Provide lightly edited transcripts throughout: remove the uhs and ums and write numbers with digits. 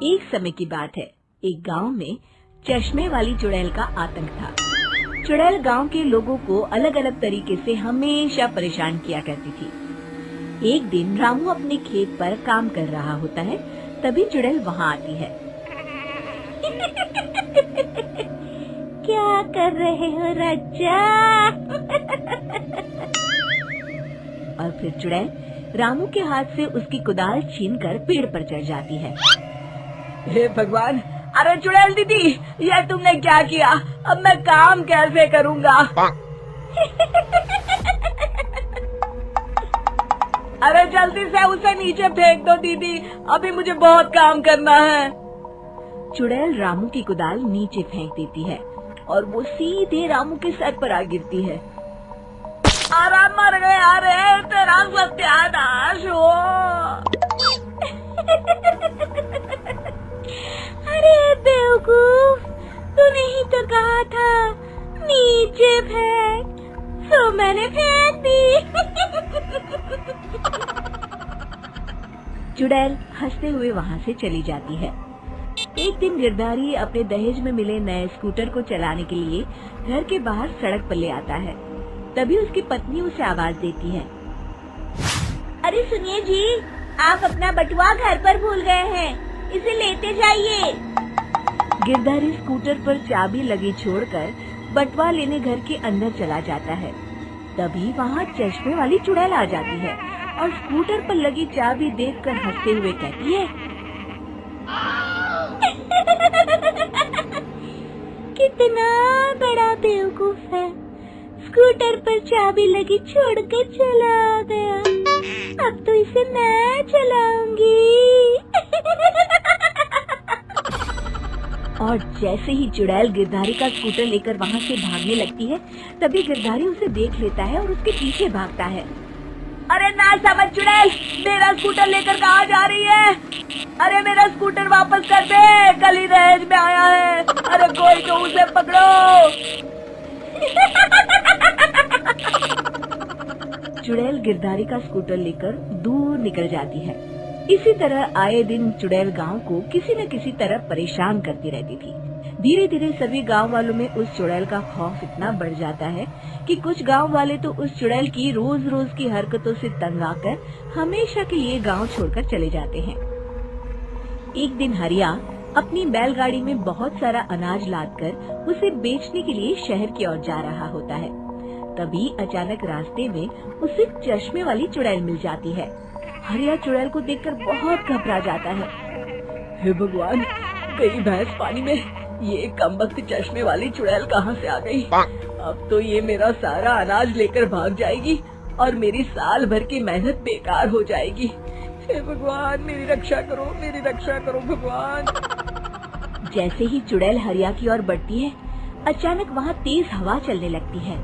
एक समय की बात है, एक गांव में चश्मे वाली चुड़ैल का आतंक था। चुड़ैल गांव के लोगों को अलग अलग तरीके से हमेशा परेशान किया करती थी। एक दिन रामू अपने खेत पर काम कर रहा होता है, तभी चुड़ैल वहाँ आती है। क्या कर रहे हो राजा? और फिर चुड़ैल रामू के हाथ से उसकी कुदाल छीनकर पेड़ पर चढ़ जाती है। हे भगवान, अरे चुड़ैल दीदी, ये तुमने क्या किया? अब मैं काम कैसे करूँगा? अरे जल्दी से उसे नीचे फेंक दो दीदी, अभी मुझे बहुत काम करना है। चुड़ैल रामू की कुदाल नीचे फेंक देती है और वो सीधे रामू के सर पर आ गिरती है। अरे मर गया रे, तेरा सत्यानाश हो। अरे बेवकूफ, तूने ही तो कहा था नीचे फेंक, तो मैंने फेंक दी। चुड़ैल हंसते हुए वहाँ से चली जाती है। एक दिन गिरधारी अपने दहेज में मिले नए स्कूटर को चलाने के लिए घर के बाहर सड़क पर ले आता है। तभी उसकी पत्नी उसे आवाज देती है। अरे सुनिए जी, आप अपना बटुआ घर पर भूल गए हैं, इसे लेते जाइए। गिरधारी स्कूटर पर चाबी लगी छोड़कर बटुआ लेने घर के अंदर चला जाता है। तभी वहाँ चश्मे वाली चुड़ैल आ जाती है और स्कूटर पर लगी चाबी देखकर हंसते हुए कहती है, कितना बड़ा बेवकूफ है, स्कूटर पर चाबी लगी छोड़कर चला गया, अब तो इसे मैं चलाऊंगी। और जैसे ही चुड़ैल गिरधारी का स्कूटर लेकर वहाँ से भागने लगती है, तभी गिरधारी उसे देख लेता है और उसके पीछे भागता है। अरे ना समझ चुड़ैल, मेरा स्कूटर लेकर कहाँ जा रही है? अरे मेरा स्कूटर वापस कर दे, कल ही दहेज में आया है। अरे कोई तो उसे पकड़ो। चुड़ैल गिरधारी का स्कूटर लेकर दूर निकल जाती है। इसी तरह आए दिन चुड़ैल गांव को किसी न किसी तरह परेशान करती रहती थी। धीरे धीरे सभी गांव वालों में उस चुड़ैल का खौफ इतना बढ़ जाता है कि कुछ गांव वाले तो उस चुड़ैल की रोज रोज की हरकतों से तंग आकर हमेशा के लिए गांव छोड़कर चले जाते हैं। एक दिन हरिया अपनी बैलगाड़ी में बहुत सारा अनाज लादकर उसे बेचने के लिए शहर की ओर जा रहा होता है। तभी अचानक रास्ते में उसे चश्मे वाली चुड़ैल मिल जाती है। हरिया चुड़ैल को देखकर बहुत घबरा जाता है। हे भगवान, गई भैंस पानी में, ये कमबख्त चश्मे वाली चुड़ैल कहाँ से आ गई? अब तो ये मेरा सारा अनाज लेकर भाग जाएगी और मेरी साल भर की मेहनत बेकार हो जाएगी। हे भगवान, मेरी रक्षा करो, मेरी रक्षा करो भगवान। जैसे ही चुड़ैल हरिया की ओर बढ़ती है, अचानक वहाँ तेज हवा चलने लगती है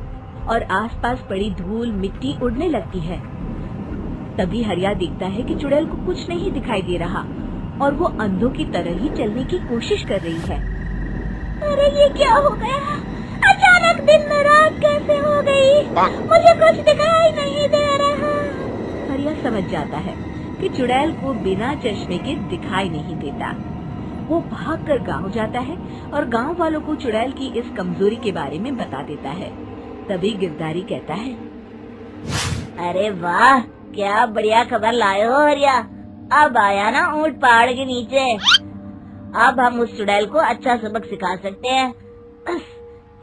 और आसपास पड़ी धूल मिट्टी उड़ने लगती है। तभी हरिया देखता है कि चुड़ैल को कुछ नहीं दिखाई दे रहा और वो अंधों की तरह ही चलने की कोशिश कर रही है। अरे ये क्या हो गया? अचानक दिन में रात कैसे हो गई? मुझे कुछ दिखाई नहीं दे रहा। हरिया समझ जाता है कि चुड़ैल को बिना चश्मे के दिखाई नहीं देता। वो भागकर गांव जाता है और गांव वालों को चुड़ैल की इस कमजोरी के बारे में बता देता है। तभी गिरधारी कहता है, अरे वाह, क्या बढ़िया खबर लाए हो हरिया। अब आया ना ऊंट पहाड़ के नीचे। अब हम उस चुड़ैल को अच्छा सबक सिखा सकते हैं। बस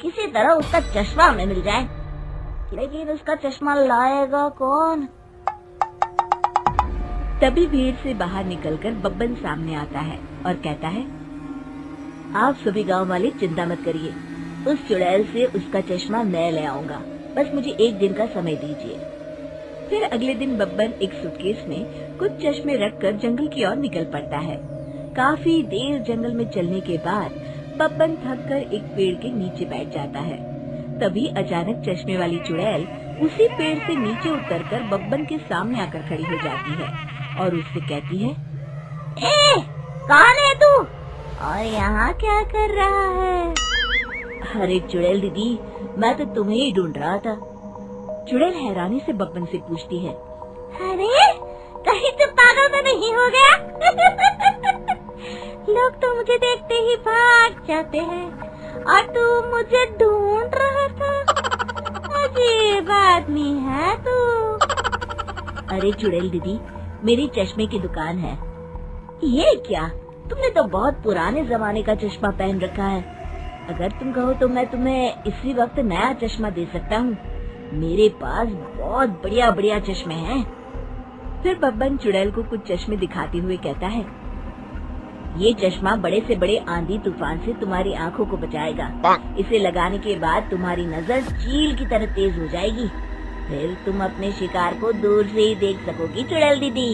किसी तरह उसका चश्मा हमें मिल जाए। लेकिन उसका चश्मा लाएगा कौन? तभी भीड़ से बाहर निकलकर बब्बन सामने आता है और कहता है, आप सभी गांव वाले चिंता मत करिए, उस चुड़ैल से उसका चश्मा मैं ले आऊंगा, बस मुझे एक दिन का समय दीजिए। फिर अगले दिन बब्बन एक सूटकेस में कुछ चश्मे रखकर जंगल की ओर निकल पड़ता है। काफी देर जंगल में चलने के बाद बब्बन थककर एक पेड़ के नीचे बैठ जाता है। तभी अचानक चश्मे वाली चुड़ैल उसी पेड़ से नीचे उतरकर बब्बन के सामने आकर खड़ी हो जाती है और उससे कहती है, ए, कौन है तू और यहाँ क्या कर रहा है? अरे चुड़ैल दीदी, मैं तो तुम्हें ही ढूंढ रहा था। चुड़ैल हैरानी से बब्बन से पूछती है, अरे कहीं तो पागल तो नहीं हो गया? लोग तो मुझे देखते ही भाग जाते हैं और तू मुझे ढूंढ रहा था। अजीब आदमी है तू। अरे चुड़ैल दीदी, मेरी चश्मे की दुकान है। ये क्या, तुमने तो बहुत पुराने जमाने का चश्मा पहन रखा है। अगर तुम कहो तो मैं तुम्हें इसी वक्त नया चश्मा दे सकता हूँ। मेरे पास बहुत बढ़िया बढ़िया चश्मे हैं। फिर बब्बन चुड़ैल को कुछ चश्मे दिखाते हुए कहता है, ये चश्मा बड़े से बड़े आंधी तूफान से तुम्हारी आंखों को बचाएगा। इसे लगाने के बाद तुम्हारी नजर चील की तरह तेज हो जाएगी। फिर तुम अपने शिकार को दूर से ही देख सकोगी चुड़ैल दीदी।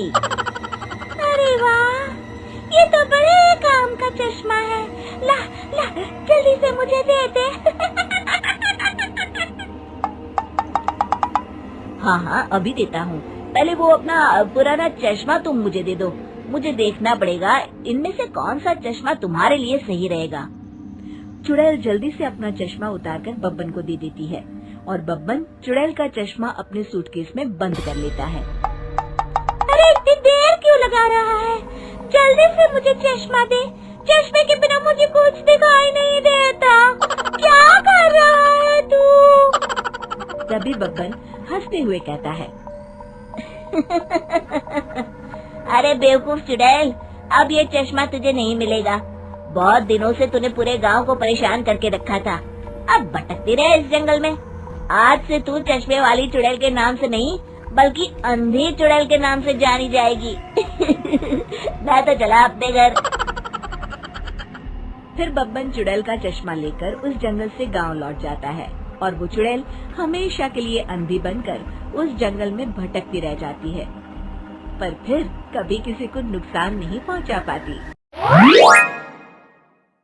अरे वाह, ये तो बड़े काम का चश्मा है। ला ला, जल्दी से मुझे दे दे। हाँ, अभी देता हूँ। पहले वो अपना पुराना चश्मा तुम मुझे दे दो। मुझे देखना पड़ेगा इनमें से कौन सा चश्मा तुम्हारे लिए सही रहेगा। चुड़ैल जल्दी से अपना चश्मा उतारकर बब्बन को दे देती है और बब्बन चुड़ैल का चश्मा अपने सूटकेस में बंद कर लेता है। अरे इतनी देर क्यों लगा रहा है? जल्दी से मुझे चश्मा दे। चश्मे के बिना मुझे कुछ दिखाई नहीं देता। क्या कर रहा है तू? तभी बब्बन हंसते हुए कहता है, अरे बेवकूफ चुड़ैल, अब ये चश्मा तुझे नहीं मिलेगा। बहुत दिनों से तूने पूरे गांव को परेशान करके रखा था। अब भटकती रहे इस जंगल में। आज से तू चश्मे वाली चुड़ैल के नाम से नहीं बल्कि अंधी चुड़ैल के नाम से जानी जाएगी। मैं तो चला अपने घर। फिर बब्बन चुड़ैल का चश्मा लेकर उस जंगल से गांव लौट जाता है और वो चुड़ैल हमेशा के लिए अंधी बनकर उस जंगल में भटकती रह जाती है, पर फिर कभी किसी को नुकसान नहीं पहुंचा पाती।